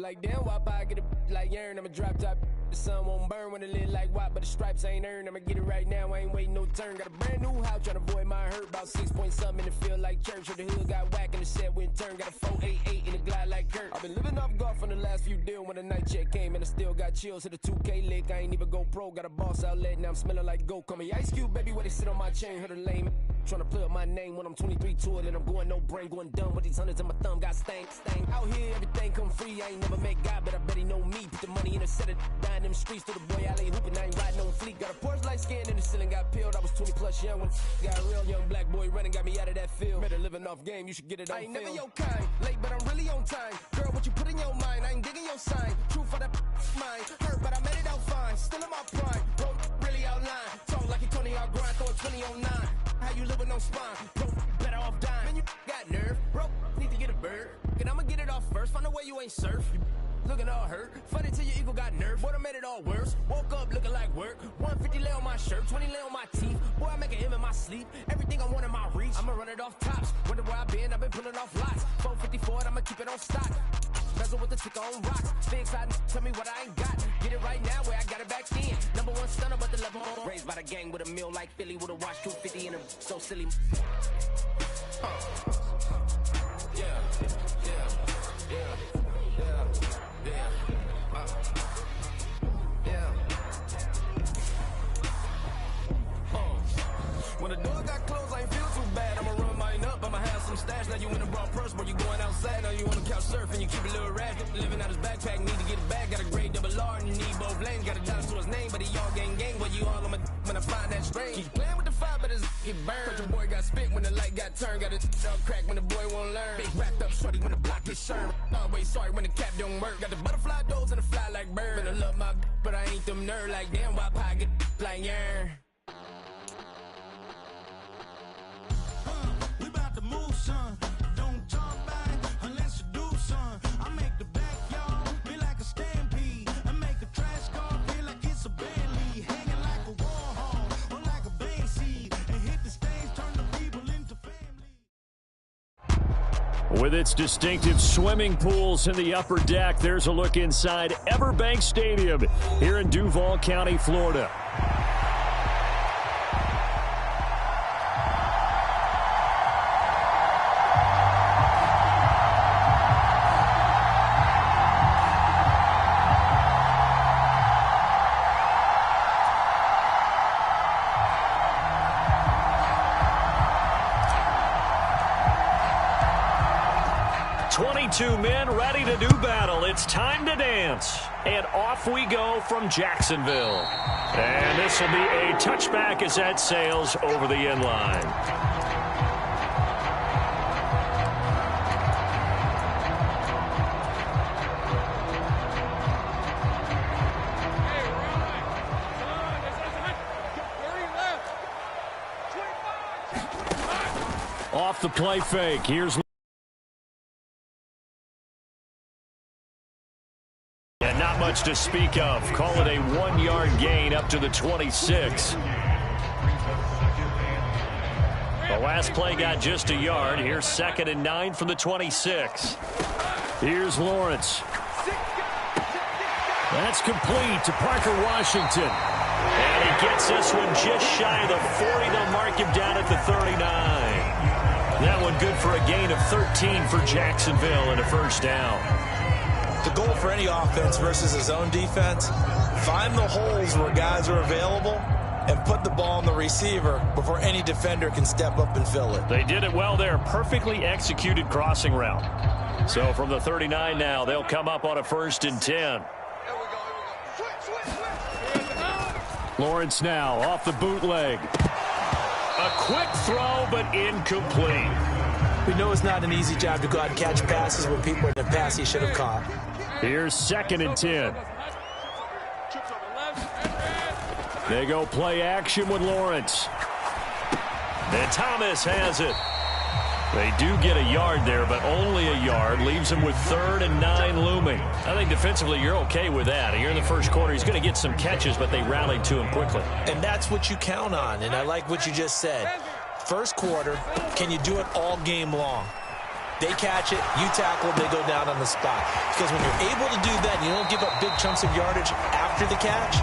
like damn, why I get a like urn? I'm a drop top. The sun won't burn when it lit like what, but the stripes ain't earned. I'ma get it right now, I ain't waiting no turn. Got a brand new house, trying to avoid my hurt. About 6 point something in the field like church. Or the hood got whack and the set went turn. Got a 488 in the glide like Kurt. I've been living off golf on the last few deals. When the night check came and I still got chills. Hit a 2K lick, I ain't even go pro. Got a boss outlet, now I'm smelling like goat. Call me Ice Cube, baby, where they sit on my chain. Heard a lame trying to play up my name when I'm 23 to it. And I'm going no brain, going dumb with these hundreds in my thumb. Got stank. Out here, everything come free. I ain't never met God, but I bet he know me. Put the money in a set of down them streets to the boy alley hooping. I ain't riding on fleek. Got a Porsche light skin in the ceiling, got peeled. I was 20 plus young when got real young black boy running, got me out of that field. Better living off game, you should get it on film. I ain't never your kind, late but I'm really on time. Girl, what you put in your mind, I ain't digging your sign. True for that mine, hurt but I made it out fine. Still in my prime, bro, really outline. Talk like you Tony Hawk grind, throw a 20 on 9. How you living on spine, bro, better off dying. Man, you got nerve, bro, need to get a bird. And I'ma get it off first, find a way you ain't surf. You looking all hurt, funny till your ego got nerve. Boy, I made it all worse, woke up looking like work. 150 lay on my shirt, 20 lay on my teeth. Boy, I make an M in my sleep, everything I want in my reach. I'ma run it off tops, wonder where I been, I've been pulling off lots. 454, I'ma keep it on stock. Bezel with the ticker on rocks. Stay excited, tell me what I ain't got. Get it right now where I got it back then. Number one stunner, but the level on. Raised by the gang with a meal like Philly with a watch 250 and a so silly. When the door got closed, I ain't feel too bad. I'ma run mine up, I'ma have some stash. Now you in a broad purse, but you going outside. Now you on the couch surfing, you keep a little rash. Living out his backpack, need to get it back. Got a grade double R and you need both lanes. Got a dance to his name, but he all gang. But you all on my when I find that strange. Keep playing with the fire, but his get burned. But your boy got spit when the light got turned. Got a dog crack when the boy won't learn. Big wrapped up shorty when the block is sherm. Always sorry when the cap don't work. Got the butterfly doors and the fly like bird. And I love my but I ain't them nerd like damn. Why I get like yarn? We about to move, son. Don't talk about it unless you do, son. I make the backyard feel like a stampede. I make a trash car feel like it's a Bentley. Hanging like a war hall or like a bank seed. And hit the stage, turn the people into family. With its distinctive swimming pools in the upper deck, there's a look inside Everbank Stadium here in Duval County, Florida. Two men ready to do battle. It's time to dance. And off we go from Jacksonville. And this will be a touchback as that sails over the end line. Off the play fake. Here's not much to speak of. Call it a 1-yard gain up to the 26. The last play got just a yard. Here's 2nd and 9 from the 26. Here's Lawrence. That's complete to Parker Washington. And he gets this one just shy of the 40. They'll mark him down at the 39. That one good for a gain of 13 for Jacksonville and a first down. The goal for any offense versus his own defense, find the holes where guys are available and put the ball on the receiver before any defender can step up and fill it. They did it well there. Perfectly executed crossing route. So from the 39 now, they'll come up on a 1st and 10. Lawrence now off the bootleg. A quick throw, but incomplete. We know it's not an easy job to go out and catch passes when people in the pass he should have caught. Here's 2nd and 10. They go play action with Lawrence. And Thomas has it. They do get a yard there, but only a yard. Leaves him with 3rd and 9 looming. I think defensively you're okay with that. Here in the first quarter, he's going to get some catches, but they rallied to him quickly. And that's what you count on, and I like what you just said. First quarter, can you do it all game long? They catch it, you tackle them, they go down on the spot. Because when you're able to do that, you don't give up big chunks of yardage after the catch,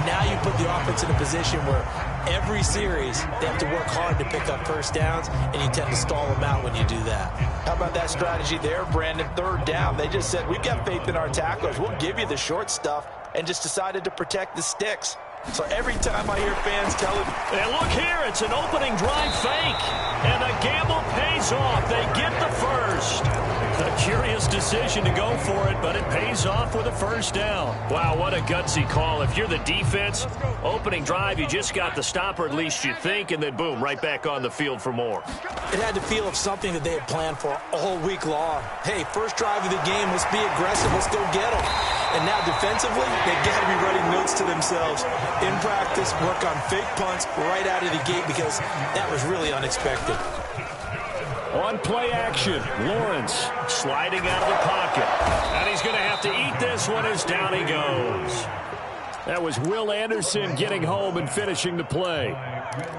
now you put the offense in a position where every series they have to work hard to pick up first downs, and you tend to stall them out when you do that. How about that strategy there, Brandon? Third down, they just said, we've got faith in our tacklers. We'll give you the short stuff, and just decided to protect the sticks. So every time I hear fans tell it, and look here, it's an opening drive fake, and the gamble pays off. They get the first. A curious decision to go for it, but it pays off with a first down. Wow, what a gutsy call. If you're the defense, opening drive, you just got the stop, or at least you think, and then boom, right back on the field for more. It had to feel of something that they had planned for all week long. Hey, first drive of the game, let's be aggressive, let's go get them. And now defensively, they've got to be writing notes to themselves. In practice, work on fake punts right out of the gate, because that was really unexpected. On play action, Lawrence sliding out of the pocket. And he's going to have to eat this one as down he goes. That was Will Anderson getting home and finishing the play.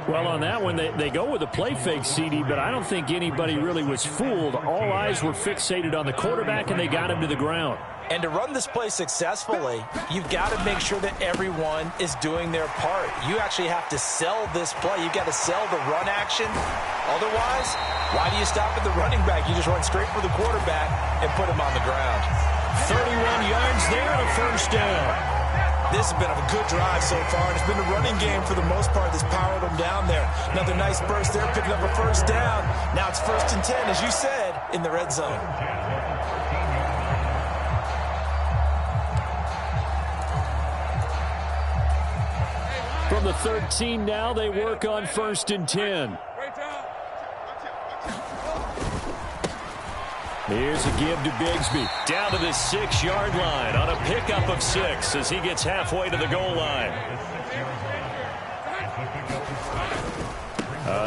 Well, on that one, they go with a play fake, CD, but I don't think anybody really was fooled. All eyes were fixated on the quarterback, and they got him to the ground. And to run this play successfully, you've got to make sure that everyone is doing their part. You actually have to sell this play. You've got to sell the run action. Otherwise, why do you stop at the running back? You just run straight for the quarterback and put him on the ground. 31 yards there and a first down. This has been a good drive so far, and it's been a running game for the most part that's powered them down there. Another nice burst there, picking up a first down. Now it's 1st and 10, as you said, in the red zone. From the 13 now, they work on 1st and 10. Here's a give to Bigsby. Down to the 6-yard line on a pickup of 6 as he gets halfway to the goal line.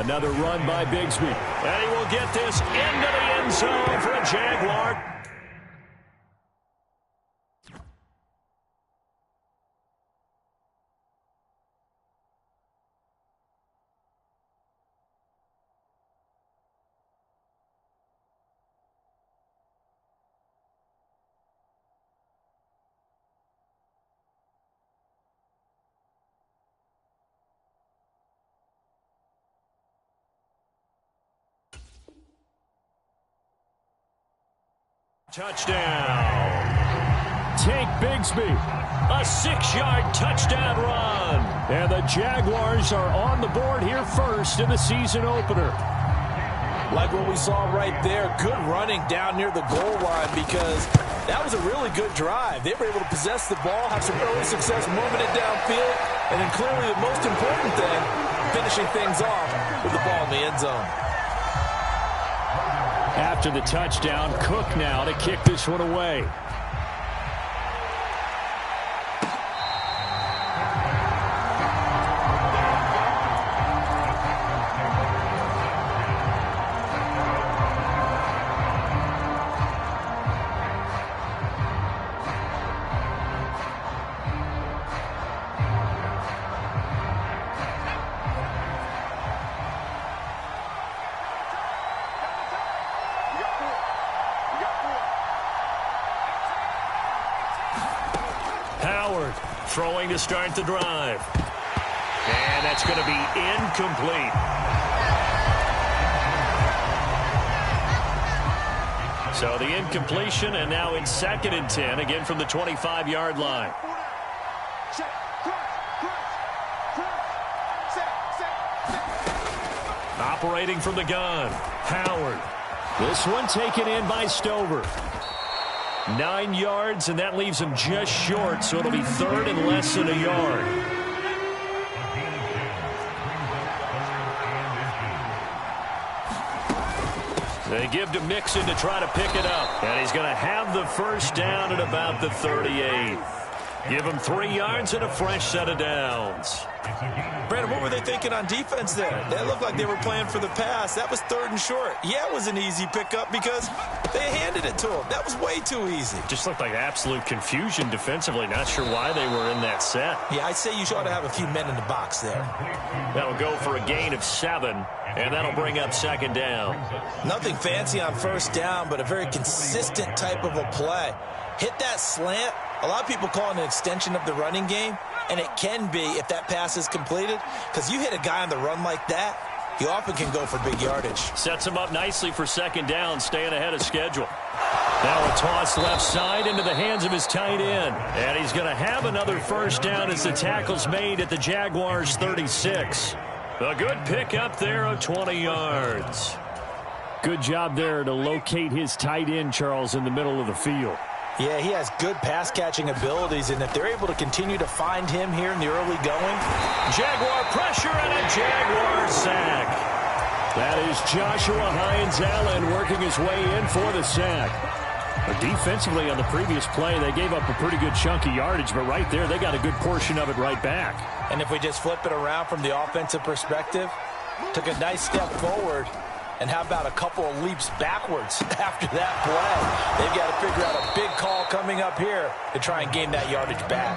Another run by Bigsby. And he will get this into the end zone for a Jaguar. Touchdown. Tank Bigsby. A 6-yard touchdown run. And the Jaguars are on the board here first in the season opener. Like what we saw right there, good running down near the goal line, because that was a really good drive. They were able to possess the ball, have some early success moving it downfield, and then clearly the most important thing, finishing things off with the ball in the end zone. After the touchdown, Cook now to kick this one away. Throwing to start the drive. And that's going to be incomplete. So the incompletion, and now it's 2nd and 10, again from the 25-yard line. Operating from the gun, Howard. This one taken in by Stover. 9 yards, and that leaves him just short, so it'll be 3rd and less than a yard. They give to Mixon to try to pick it up, and he's going to have the first down at about the 38. Give him 3 yards and a fresh set of downs. Brandon, what were they thinking on defense there? They looked like they were playing for the pass. That was 3rd and short. Yeah, it was an easy pickup because they handed it to him. That was way too easy. Just looked like absolute confusion defensively. Not sure why they were in that set. Yeah, I'd say you ought to have a few men in the box there. That'll go for a gain of 7, and that'll bring up 2nd down. Nothing fancy on 1st down, but a very consistent type of a play. Hit that slant. A lot of people call it an extension of the running game, and it can be if that pass is completed, because you hit a guy on the run like that, he often can go for big yardage. Sets him up nicely for 2nd down, staying ahead of schedule. Now a toss left side into the hands of his tight end. And he's going to have another 1st down as the tackle's made at the Jaguars' 36. A good pick up there of 20 yards. Good job there to locate his tight end, Charles, in the middle of the field. Yeah, he has good pass-catching abilities, and if they're able to continue to find him here in the early going. Jaguar pressure and a Jaguar sack. That is Joshua Hines-Allen working his way in for the sack. But defensively on the previous play, they gave up a pretty good chunk of yardage, but right there, they got a good portion of it right back. And if we just flip it around from the offensive perspective, took a nice step forward, and how about a couple of leaps backwards after that play? They've got to figure out a big call coming up here to try and gain that yardage back.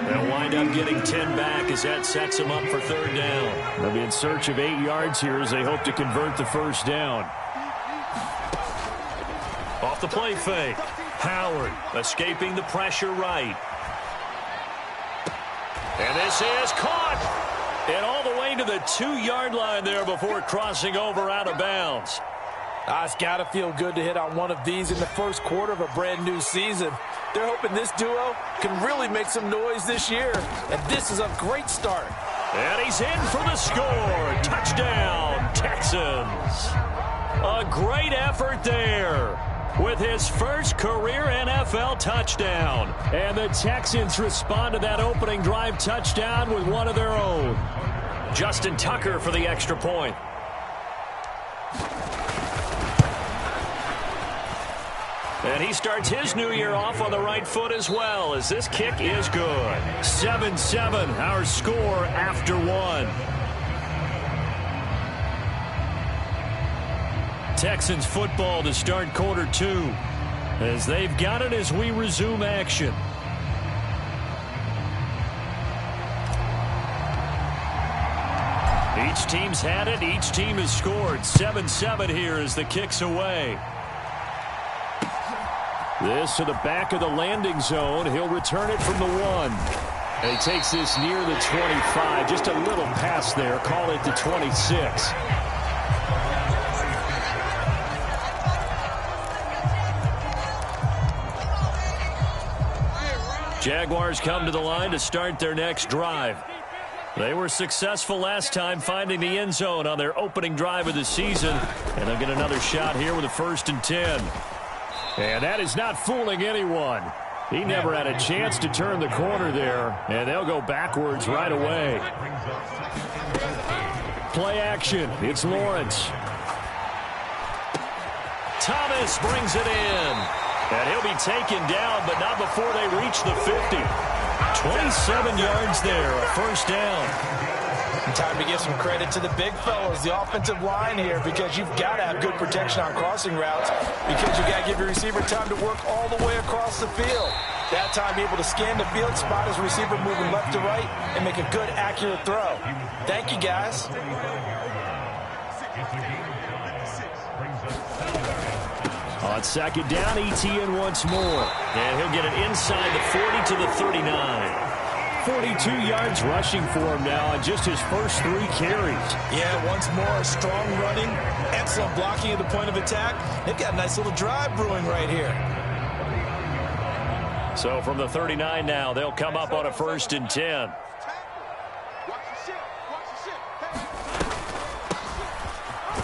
They'll wind up getting 10 back as that sets them up for 3rd down. They'll be in search of 8 yards here as they hope to convert the 1st down. Off the play fake. Howard escaping the pressure right. And this is caught. And all the way to the 2-yard line there before crossing over out of bounds. It's got to feel good to hit on one of these in the 1st quarter of a brand new season. They're hoping this duo can really make some noise this year. And this is a great start. And he's in for the score. Touchdown, Texans. A great effort there with his first career NFL touchdown. And the Texans respond to that opening drive touchdown with one of their own. Justin Tucker for the extra point. And he starts his new year off on the right foot as well, as this kick is good. 7-7, our score after 1. Texans football to start quarter 2, as they've got it as we resume action. Each team's had it. Each team has scored. 7-7 here as the kick's away. This to the back of the landing zone. He'll return it from the 1. And he takes this near the 25. Just a little pass there. Call it the 26. Jaguars come to the line to start their next drive. They were successful last time finding the end zone on their opening drive of the season. And they'll get another shot here with a 1st and 10. And that is not fooling anyone. He never had a chance to turn the corner there. And they'll go backwards right away. Play action. It's Lawrence. Thomas brings it in. And he'll be taken down, but not before they reach the 50. 27 yards there, a 1st down. And time to give some credit to the big fellas, the offensive line here, because you've got to have good protection on crossing routes, because you've got to give your receiver time to work all the way across the field. That time, able to scan the field, spot his receiver moving left to right, and make a good, accurate throw. Thank you, guys. On 2nd down, ETN once more. And he'll get it inside the 40 to the 39. 42 yards rushing for him now on just his first 3 carries. Yeah, once more, strong running, excellent blocking at the point of attack. They've got a nice little drive brewing right here. So from the 39 now, they'll come up on a 1st and 10.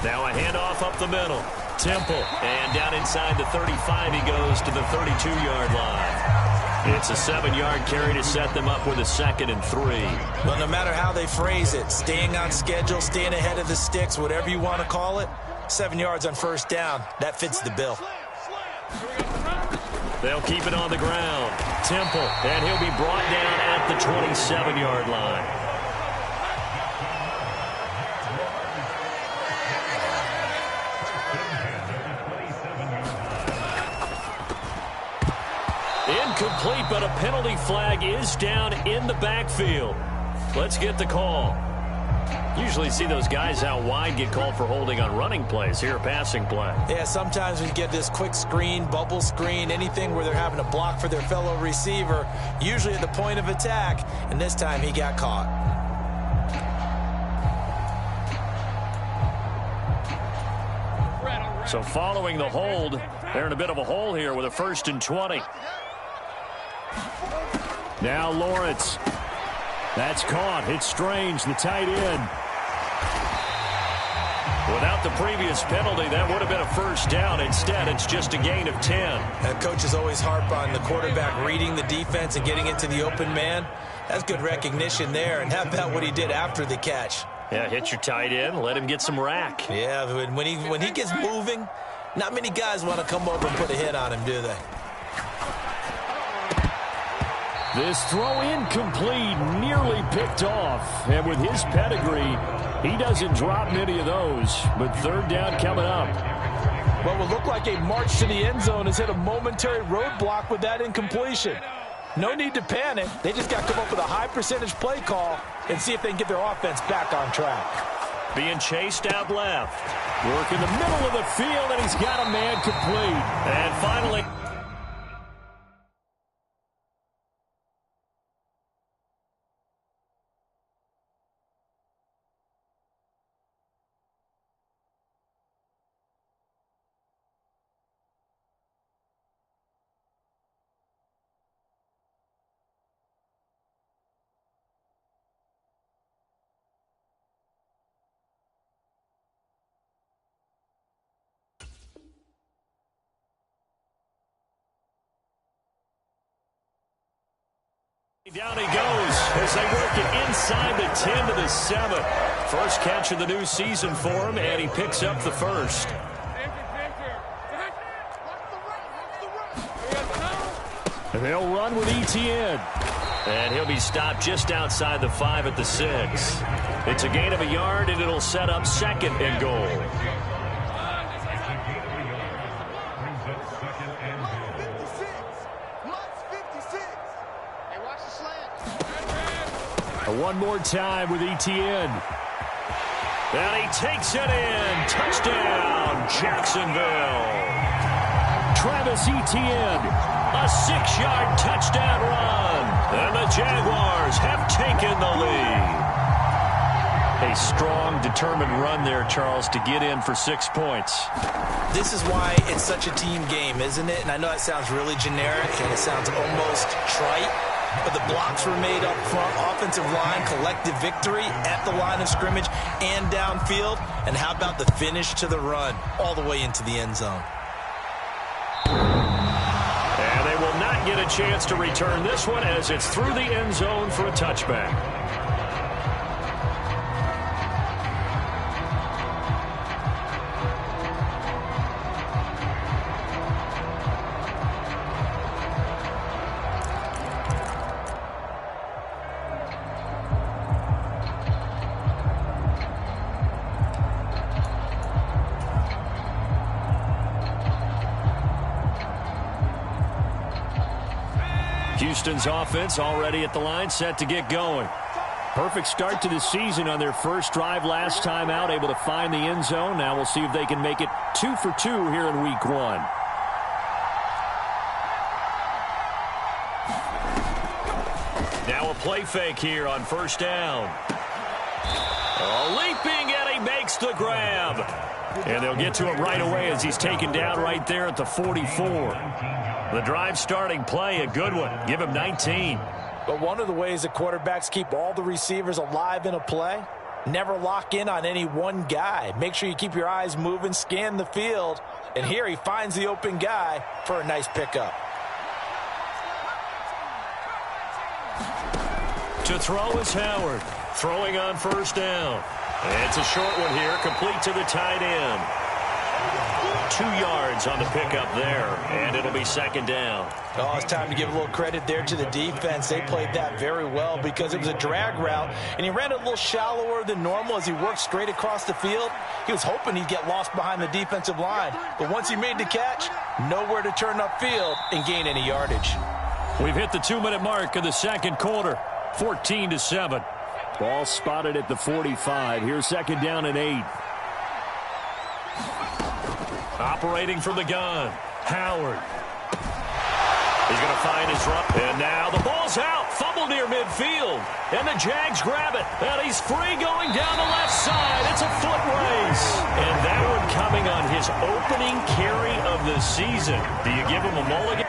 Now a handoff up the middle. Temple, and down inside the 35 he goes to the 32-yard line. It's a 7-yard carry to set them up with a 2nd and 3. Well, no matter how they phrase it, staying on schedule, staying ahead of the sticks, whatever you want to call it, 7 yards on 1st down, that fits the bill. They'll keep it on the ground. Temple, and he'll be brought down at the 27-yard line. Incomplete, but a penalty flag is down in the backfield. Let's get the call. Usually see those guys out wide get called for holding on running plays. Here, a passing play. Yeah, sometimes when you get this quick screen, bubble screen, anything where they're having to block for their fellow receiver, usually at the point of attack, and this time he got caught. So following the hold, they're in a bit of a hole here with a 1st and 20. Now Lawrence. That's caught. It's Strange, the tight end. Without the previous penalty, that would have been a 1st down. Instead, it's just a gain of 10. And coaches always harp on the quarterback reading the defense and getting into the open man. That's good recognition there. And how about what he did after the catch? Yeah, hit your tight end, let him get some rack. Yeah, when he gets moving, not many guys want to come over and put a hit on him, do they? This throw incomplete, nearly picked off. And with his pedigree, he doesn't drop many of those. But 3rd down coming up. What would look like a march to the end zone has hit a momentary roadblock with that incompletion. No need to panic. They just got to come up with a high percentage play call and see if they can get their offense back on track. Being chased out left. Work in the middle of the field, and he's got a man complete. And finally... Down he goes as they work it inside the 10 to the 7. First catch of the new season for him, and he picks up the 1st. And they'll run with ETN. And he'll be stopped just outside the 5 at the 6. It's a gain of a yard, and it'll set up 2nd and goal. One more time with ETN. And he takes it in. Touchdown, Jacksonville. Travis Etienne, a 6-yard touchdown run. And the Jaguars have taken the lead. A strong, determined run there, Charles, to get in for 6 points. This is why it's such a team game, isn't it? And I know that sounds really generic and it sounds almost trite. But the blocks were made up front, offensive line, collective victory at the line of scrimmage and downfield. And how about the finish to the run all the way into the end zone? And they will not get a chance to return this one as it's through the end zone for a touchback. Houston's offense already at the line, set to get going. Perfect start to the season on their first drive last time out, able to find the end zone. Now we'll see if they can make it 2 for 2 here in week 1. Now a play fake here on 1st down. Leaping, and he makes the grab. And they'll get to him right away as he's taken down right there at the 44. The drive starting play, a good one. Give him 19. But one of the ways that quarterbacks keep all the receivers alive in a play, never lock in on any one guy. Make sure you keep your eyes moving, scan the field. And here he finds the open guy for a nice pickup. To throw is Howard. Throwing on 1st down. It's a short one here, complete to the tight end. 2 yards on the pickup there, and it'll be second down. Oh, it's time to give a little credit there to the defense. They played that very well because it was a drag route, and he ran a little shallower than normal as he worked straight across the field. He was hoping he'd get lost behind the defensive line, but once he made the catch, nowhere to turn upfield and gain any yardage. We've hit the 2-minute mark of the second quarter, 14-7. Ball spotted at the 45. Here's second down and 8. Operating from the gun, Howard. He's going to find his run. And now the ball's out. Fumble near midfield. And the Jags grab it. And he's free going down the left side. It's a foot race. And that one coming on his opening carry of the season. Do you give him a mulligan?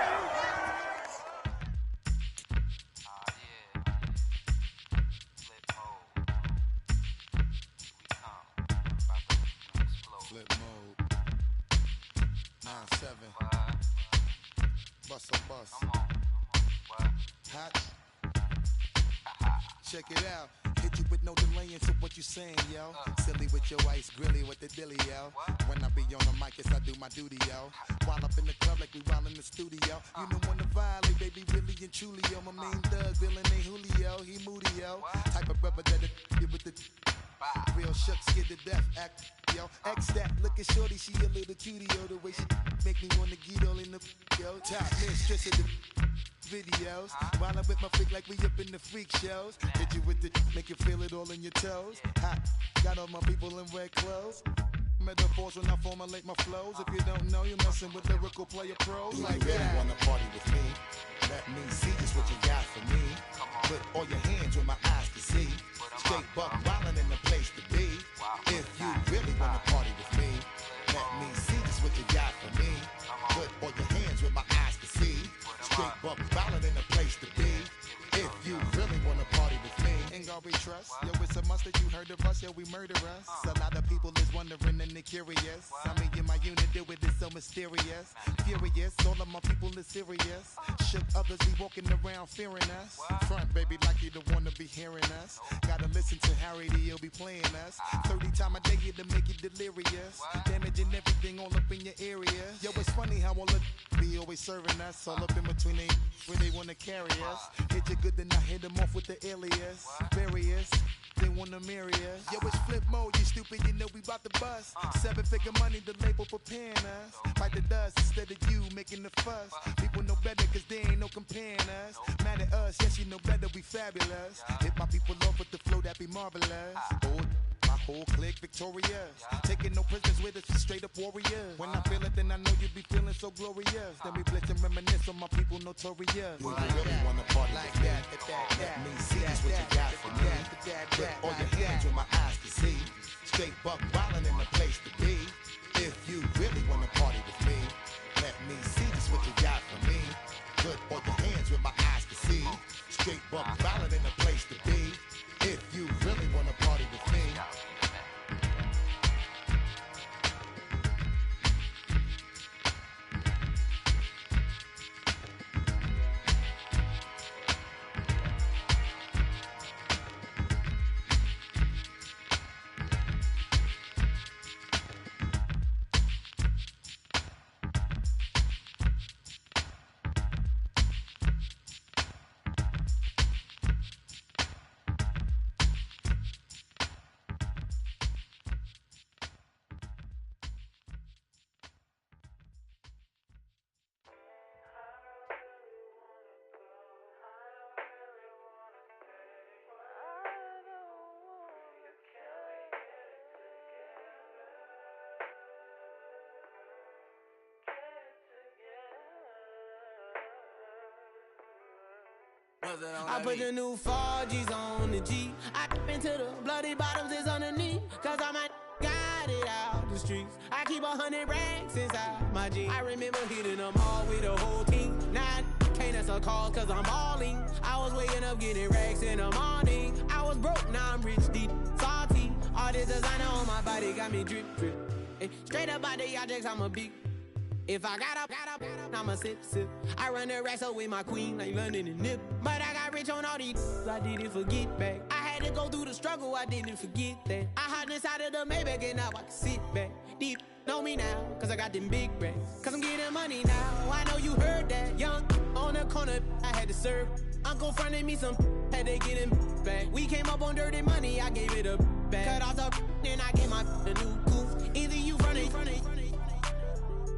Check it out. Hit you with no delay into what you saying, yo. Silly with your ice grilly with the dilly, yo. When I be on the mic, yes, I do my duty, yo. While up in the club like we while in the studio. You don't wanna violate, baby, really and truly, yo. My main thug, villain ain't Julio, he moody, yo. Type of brother that it with the real shook, scared to death, act, yo. X that, look at shorty, she a little cutie, yo. The way she make me wanna get all in the, yo. Top mistress of the videos, while I'm with my freak like we up in the freak shows. Hit you with the, make you feel it all in your toes. Hot, got all my people in red clothes. Metaphors when I formulate my flows. If you don't know, you're messing with lyrical player pros. Do like you really wanna party with me? Let me see just what you got for me. Put all your hands where my eyes can see. Straight buck wildin' in the place to be. If you really wanna party with me, let me see just what you got for me. Put all your hands where my eyes can see. Straight buck violent in the place to be. If you really wanna party with me, ain't gonna be trust. Yo, it's a must that you heard of us, yo, we murder us. A lot of people is wondering and they curious. I mean, in my unit do it is so mysterious. Furious, all of my people is serious. Shook others be walking around fearing us. Front, baby, like you don't wanna be hearing us. Gotta listen to Harry D, he'll be playing us. 30 times a day to make you delirious. Damaging everything all up in your area. Yo, it's funny how all of be always serving us. All up in between they where they wanna carry us. Hit you good, then I hit them off with the alias. Various, they wanna marry us. Yo, it's flip mode, you stupid, you know we bout to bust. 7-figure money, the label preparing us. Bite the dust instead of you making the fuss. People know better cause they ain't no comparing us. Mad at us, yes you know better, we fabulous. Hit my people off with the flow, that be marvelous. Oh, my whole clique victorious. Taking no prisoners with us, straight up warriors. When I feel it, then I know you be feeling so glorious. Then we blitz and reminisce on my people notorious. Do you really wanna party like that? Let me see just what you got for me. Put all your hands where my eyes can see. Straight buck wildin' in the place to be. If you really wanna party with me, let me see just what you got for me. Put all your hands where my eyes can see. Straight buck wildin' in the place to be. If you really wanna party with me. I put the new 4Gs on the G. I into the bloody bottoms is underneath. Cause I might got it out the streets. I keep 100 racks inside my jeans. I remember hitting them all with the whole team. Now I can't answer calls cause I'm balling. I was waking up getting racks in the morning. I was broke, now I'm rich, deep, salty. All this designer on my body got me drip, drip. Straight up out the objects, I'm a big. If I got up, I'ma sip. I run the racks up with my queen like London and Nip. But I got rich on all these, I did it for get back. I had had to go through the struggle, I didn't forget that. I hopped inside of the Maybach and now I can sit back. Deep know me now, cause I got them big racks. Cause I'm getting money now, I know you heard that. Young on the corner, I had to serve. Uncle fronted me some, had to get him back. We came up on dirty money, I gave it a back. Cut off the then I gave my a new goof. Either you run it,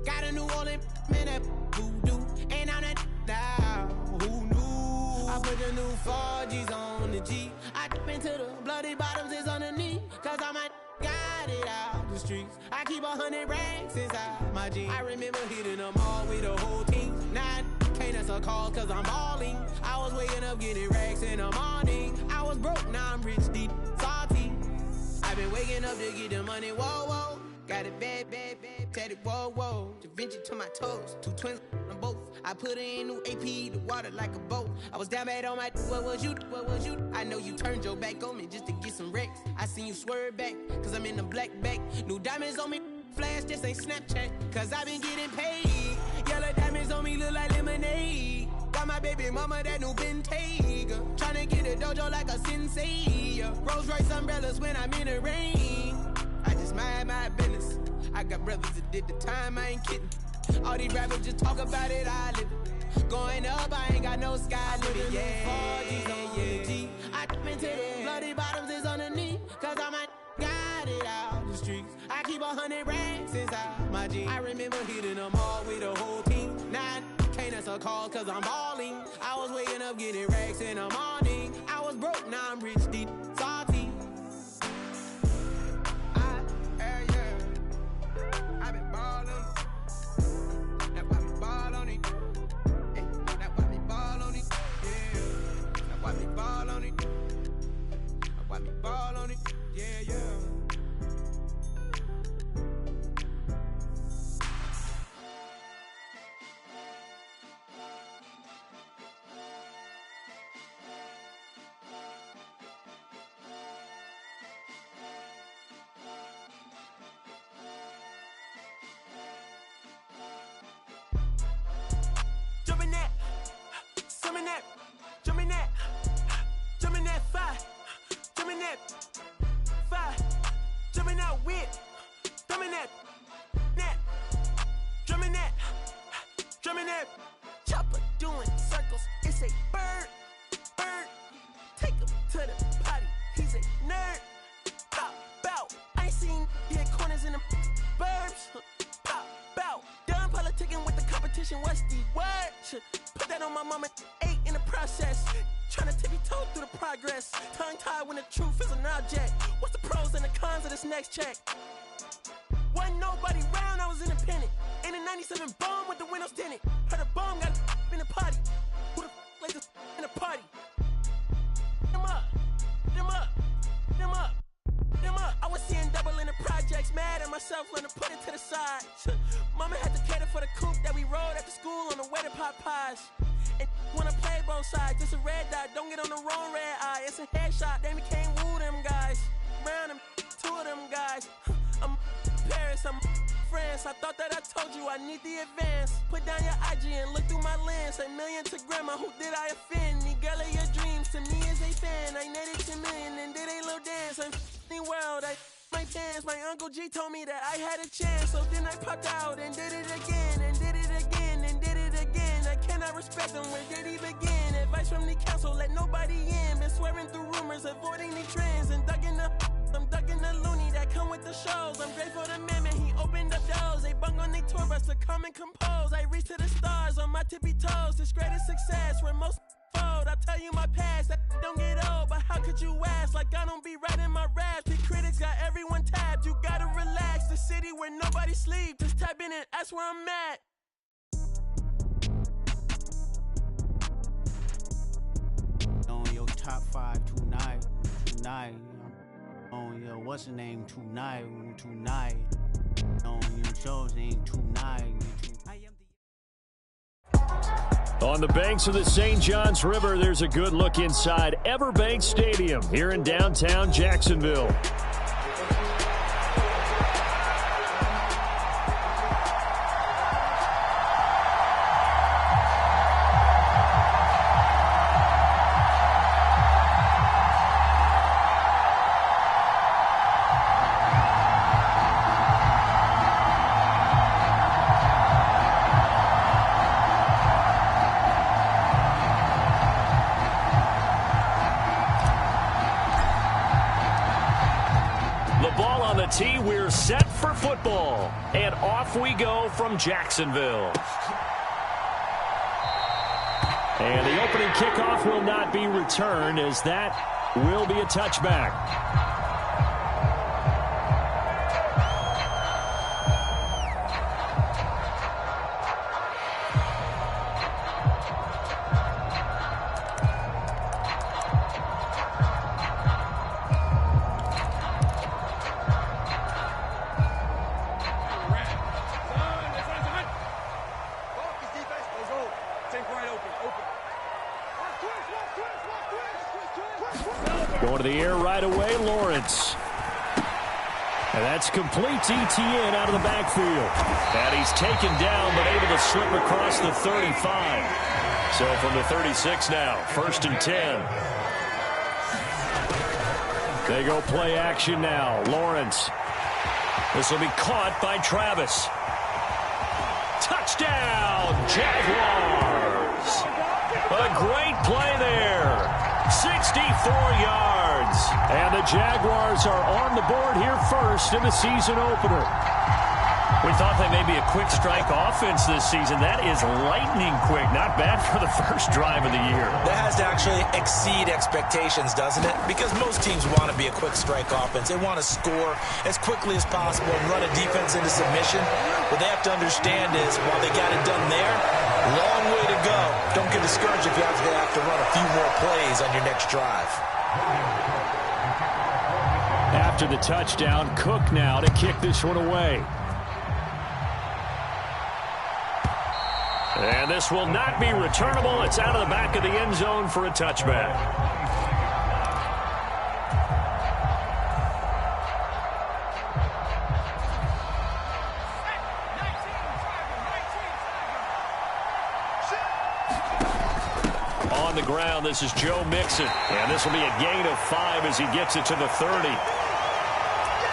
got a New Orleans, man, that voodoo. And I'm that now, who knew? I put the new 4Gs on the G. I dip into the bloody bottoms is underneath. Cause I might got it out the streets. I keep 100 racks inside my jeans. I remember hitting them all with the whole team. Now I can't answer calls cause I'm balling. I was waking up getting racks in the morning. I was broke, now I'm rich, deep, salty. I've been waking up to get the money, whoa, whoa. Got it bad, bad, bad, tatted, whoa, whoa. Da Vinci to my toes, 2 twins on both. I put in new AP, the water like a boat. I was down bad on my, what was you, what was you? I know you turned your back on me just to get some wrecks. I seen you swerve back, cause I'm in the black bag. New diamonds on me, flash, this ain't Snapchat. Cause I been getting paid. Yellow diamonds on me look like lemonade. Got my baby mama that new Bentayga. Tryna get a dojo like a sensei. Rolls Royce umbrellas when I'm in the rain. I just mind my business. I got brothers that did the time, I ain't kidding. All these rappers just talk about it, I live it. Going up, I ain't got no sky limit. Yeah, 4Gs on the G. I dip into the bloody bottoms is underneath. Cause I might got it out the streets. I keep 100 racks inside my jeans. I remember hitting them all with the whole team. Now I can't answer calls cause I'm balling. I was waking up getting racks in the morning. I was broke, now I'm rich, deep, salty. I've been ballin'. That's why we ball on it. Hey, that's why we ball on it. Yeah. That's why we ball on it. That's why we ball on it. Yeah, yeah. Chopper doing circles, it's a bird. Take him to the potty, he's a nerd. Pop out, I ain't seen hit corners in the burbs. Pop out, done politicking with the competition, what's the word? Put that on my mama, 8 in the process. Tryna tippy-toe through the progress. Tongue-tied when the truth is an object. What's the pros and the cons of this next check? Wasn't nobody round, I was independent. In a 97 bomb with the windows tinted. Heard a bomb got in the party. Who the like this in the party? Them up, them up, them up, them up. I was seeing double in the projects, mad at myself, learn to put it to the side. Mama had to cater for the coupe that we rode after school on the way to pot pies. And wanna play both sides, it's a red dot, don't get on the wrong red eye. It's a headshot, they became woo them guys. Round them, 2 of them guys. I'm Paris, I'm France. I thought that I told you I need the advance. Put down your IG and look through my lens. A million to grandma, who did I offend? The girl of your dreams to me is a fan. I netted 10 million and did a little dance. I'm f***ing world, I my pants. My Uncle G told me that I had a chance. So then I popped out and did it again. And did it again and did it again. I cannot respect them, where did he begin? Advice from the council, let nobody in. Been swearing through rumors, avoiding the trends. And I'm ducking the loony that come with the shows. I'm grateful to man, he opened up doors. They bung on their tour bus to come and compose. I reach to the stars on my tippy toes. This greatest success where most fold. I tell you my past, that don't get old. But how could you ask? Like I don't be writing my raps. The critics got everyone tapped. You gotta relax. The city where nobody sleeps. Just tap in and that's where I'm at. On your top 5 tonight. On your what's the name tonight. On your shows ain't tonight. On the banks of the St. Johns River, there's a good look inside Everbank Stadium here in downtown Jacksonville. tee. We're set for football. And off we go from Jacksonville. And the opening kickoff will not be returned, as that will be a touchback. Going to the air right away, Lawrence. And that's complete to Etienne out of the backfield. And he's taken down, but able to slip across the 35. So from the 36 now, 1st and 10. They go play action now. Lawrence. This will be caught by Travis. Touchdown, Jaguars. A great play there. 64 yards. And the Jaguars are on the board here first in the season opener. We thought they may be a quick strike offense this season. That is lightning quick. Not bad for the first drive of the year. That has to actually exceed expectations, doesn't it? Because most teams want to be a quick strike offense. They want to score as quickly as possible and run a defense into submission. What they have to understand is, while they got it done there, long way to go. Don't get discouraged if you have to run a few more plays on your next drive. After the touchdown, Cook now to kick this one away. And this will not be returnable. It's out of the back of the end zone for a touchback. On the ground, this is Joe Mixon. And this will be a gain of 5 as he gets it to the 30.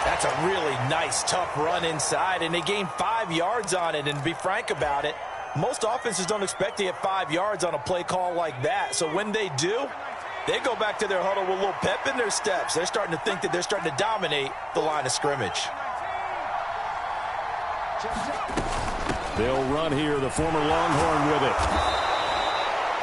That's a really nice, tough run inside, and they gained 5 yards on it. And to be frank about it, most offenses don't expect to get 5 yards on a play call like that. So when they do, they go back to their huddle with a little pep in their steps. They're starting to think that they're starting to dominate the line of scrimmage. They'll run here, the former Longhorn with it.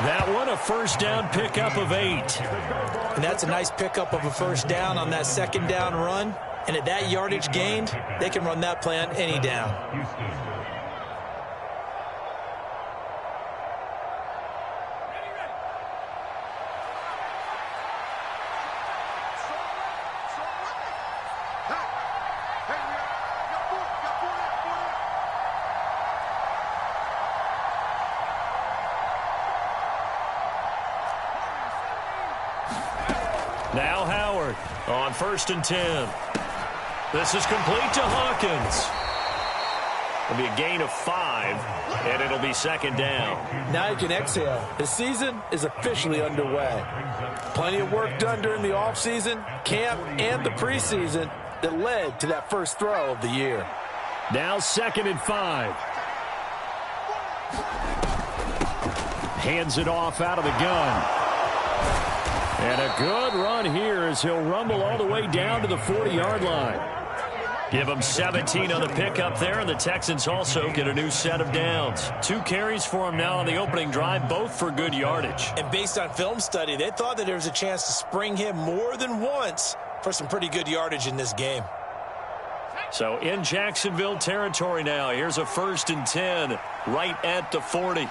That one, a first down pickup of 8. And that's a nice pickup of a first down on that second down run. And at that yardage gained, they can run that play on any down. Now Howard on 1st and 10. This is complete to Hawkins. It'll be a gain of 5, and it'll be second down. Now you can exhale. The season is officially underway. Plenty of work done during the offseason, camp, and the preseason that led to that first throw of the year. Now 2nd and 5. Hands it off out of the gun. And a good run here as he'll rumble all the way down to the 40-yard line. Give him 17 on the pickup there, and the Texans also get a new set of downs. 2 carries for him now on the opening drive, both for good yardage. And based on film study, they thought that there was a chance to spring him more than once for some pretty good yardage in this game. So in Jacksonville territory now, here's a 1st and 10 right at the 40.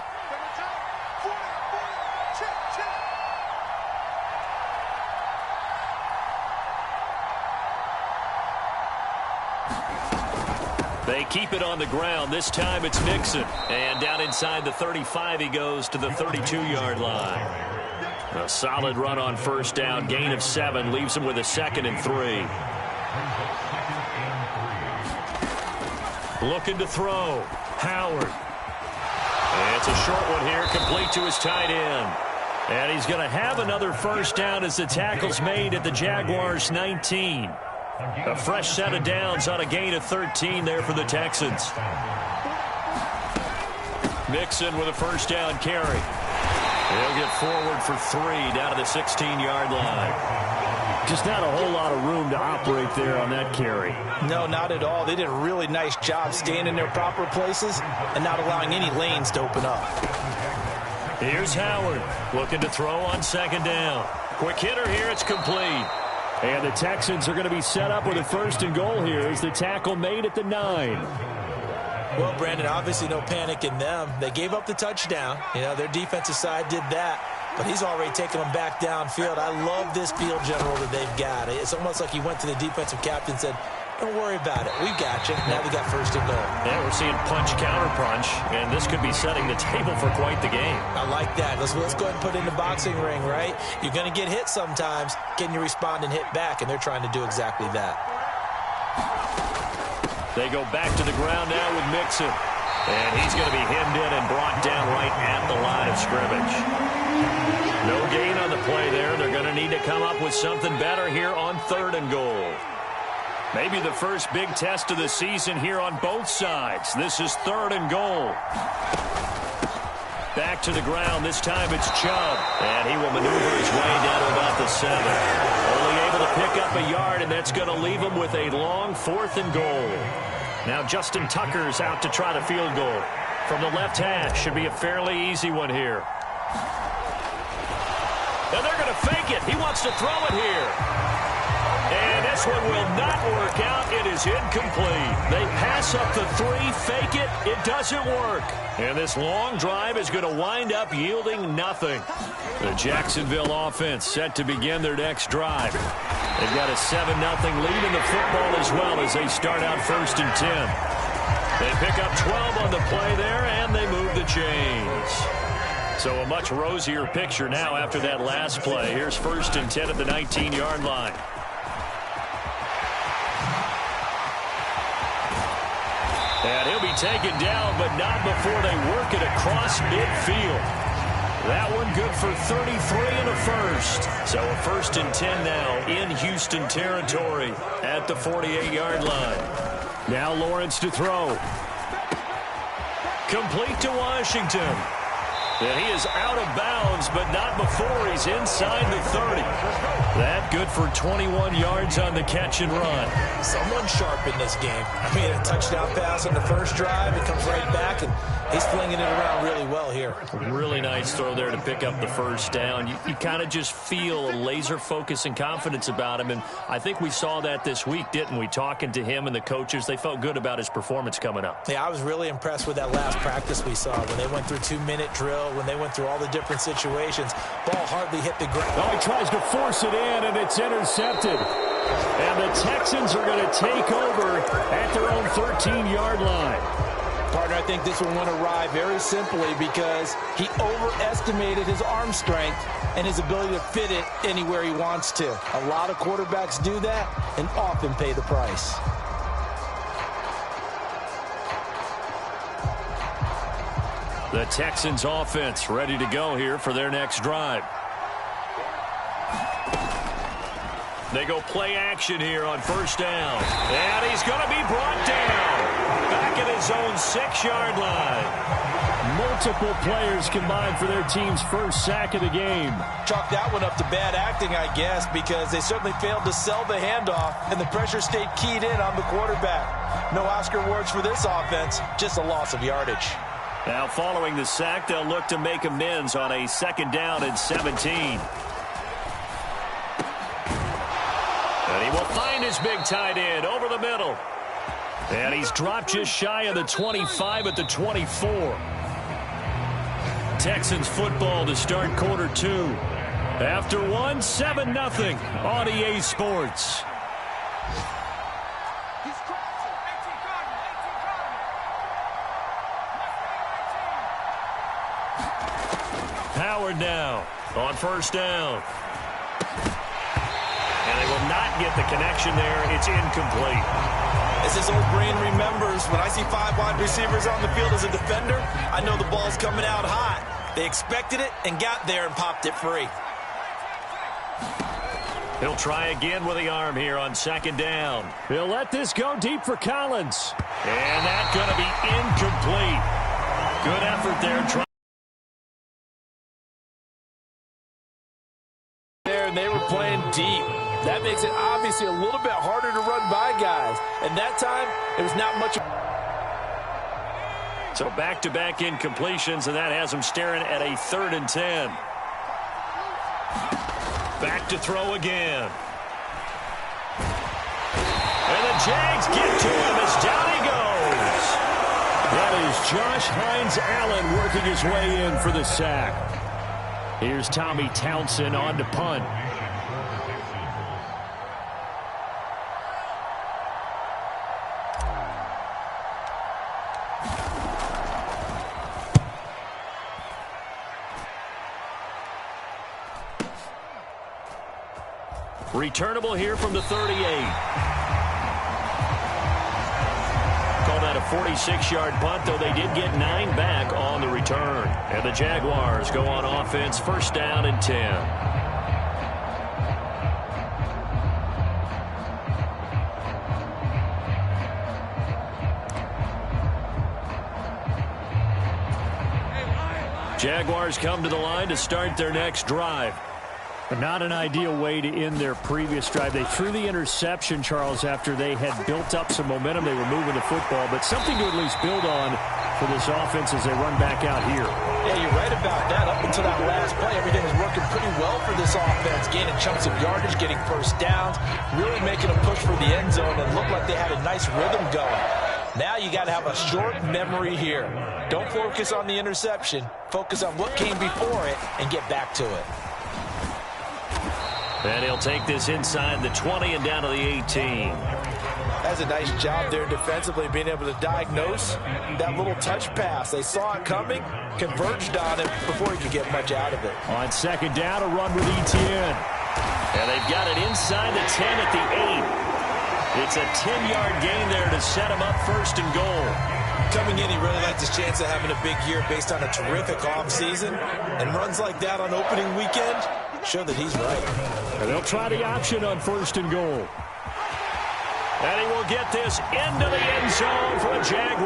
They keep it on the ground. This time it's Mixon. And down inside the 35 he goes to the 32-yard line. A solid run on first down. Gain of 7 leaves him with a 2nd and 3. Looking to throw. Howard. And it's a short one here, complete to his tight end. And he's going to have another first down as the tackle's made at the Jaguars' 19. A fresh set of downs on a gain of 13 there for the Texans. Mixon with a first down carry. He'll get forward for 3 down to the 16-yard line. Just not a whole lot of room to operate there on that carry. No, not at all. They did a really nice job staying in their proper places and not allowing any lanes to open up. Here's Howard looking to throw on second down. Quick hitter here. It's complete. And the Texans are going to be set up with a 1st and goal here as the tackle made at the 9. Well, Brandon, obviously no panic in them. They gave up the touchdown. You know, their defensive side did that. But he's already taken them back downfield. I love this field general that they've got. It's almost like he went to the defensive captain and said, don't worry about it. We got you. Now we got 1st and goal. Yeah, we're seeing punch, counter punch, and this could be setting the table for quite the game. I like that. Let's go ahead and put it in the boxing ring, right? You're going to get hit sometimes. Can you respond and hit back? And they're trying to do exactly that. They go back to the ground now with Mixon. And he's going to be hemmed in and brought down right at the line of scrimmage. No gain on the play there. They're going to need to come up with something better here on 3rd and goal. Maybe the first big test of the season here on both sides. This is 3rd and goal. Back to the ground. This time it's Chubb. And he will maneuver his way down to about the 7. Only able to pick up a yard, and that's going to leave him with a long 4th and goal. Now Justin Tucker's out to try the field goal. From the left hash. Should be a fairly easy one here. And they're going to fake it. He wants to throw it here. And this one will not work out. It is incomplete. They pass up the 3, fake it. It doesn't work. And this long drive is going to wind up yielding nothing. The Jacksonville offense set to begin their next drive. They've got a 7-0 lead in the football as well as they start out 1st and 10. They pick up 12 on the play there, and they move the chains. So a much rosier picture now after that last play. Here's 1st and 10 at the 19-yard line. And he'll be taken down, but not before they work it across midfield. That one good for 33 and a 1st. So a 1st and 10 now in Houston territory at the 48-yard line. Now Lawrence to throw. Complete to Washington. And he is out of bounds, but not before he's inside the 30. That good for 21 yards on the catch and run. Someone sharp in this game. I mean, a touchdown pass on the first drive. It comes right back, and he's flinging it around really well here. Really nice throw there to pick up the 1st down. You kind of just feel a laser focus and confidence about him, and I think we saw that this week, didn't we? Talking to him and the coaches, they felt good about his performance coming up. Yeah, I was really impressed with that last practice we saw when they went through 2-minute drill, when they went through all the different situations. Ball hardly hit the ground. Oh, he tries to force it in, and it's intercepted. And the Texans are going to take over at their own 13-yard line. Partner, I think this one went awry very simply because he overestimated his arm strength and his ability to fit it anywhere he wants to. A lot of quarterbacks do that and often pay the price. The Texans offense ready to go here for their next drive. They go play action here on 1st down. And he's going to be brought down. Back at his own 6-yard line. Multiple players combined for their team's first sack of the game. Chalk that one up to bad acting, I guess, because they certainly failed to sell the handoff, and the pressure stayed keyed in on the quarterback. No Oscar awards for this offense, just a loss of yardage. Now following the sack, they'll look to make amends on a 2nd down and 17. And he will find his big tight end over the middle. And he's dropped just shy of the 25 at the 24. Texans football to start quarter 2. After one, 7-0 on EA Sports. Howard now on 1st down. And they will not get the connection there. It's incomplete. As his old brain remembers, when I see 5 wide receivers on the field as a defender, I know the ball's coming out hot. They expected it and got there and popped it free. He'll try again with the arm here on 2nd down. He'll let this go deep for Collins. And that's going to be incomplete. Good effort there. There, and they were playing deep. That makes it obviously a little bit harder to run by guys. And that time, it was not much. So back-to-back incompletions, and that has them staring at a 3rd and 10. Back to throw again. And the Jags get to him as down he goes. That is Josh Hines-Allen working his way in for the sack. Here's Tommy Townsend on to punt. Returnable here from the 38. Call that a 46-yard punt, though they did get 9 back on the return. And the Jaguars go on offense, 1st down and 10. Jaguars come to the line to start their next drive. Not an ideal way to end their previous drive. They threw the interception, Charles, after they had built up some momentum. They were moving the football, but something to at least build on for this offense as they run back out here. Yeah, you're right about that. Up until that last play, everything was working pretty well for this offense, gaining chunks of yardage, getting first downs, really making a push for the end zone, and looked like they had a nice rhythm going. Now you got to have a short memory here. Don't focus on the interception. Focus on what came before it and get back to it. And he'll take this inside the 20 and down to the 18. That's a nice job there defensively, being able to diagnose that little touch pass. They saw it coming, converged on it before he could get much out of it. On 2nd down, a run with Etienne. And they've got it inside the 10 at the 8. It's a 10-yard gain there to set him up 1st and goal. Coming in, he really liked his chance of having a big year based on a terrific offseason. And runs like that on opening weekend show that he's right. And they'll try the option on 1st and goal. And he will get this into the end zone for a Jaguar.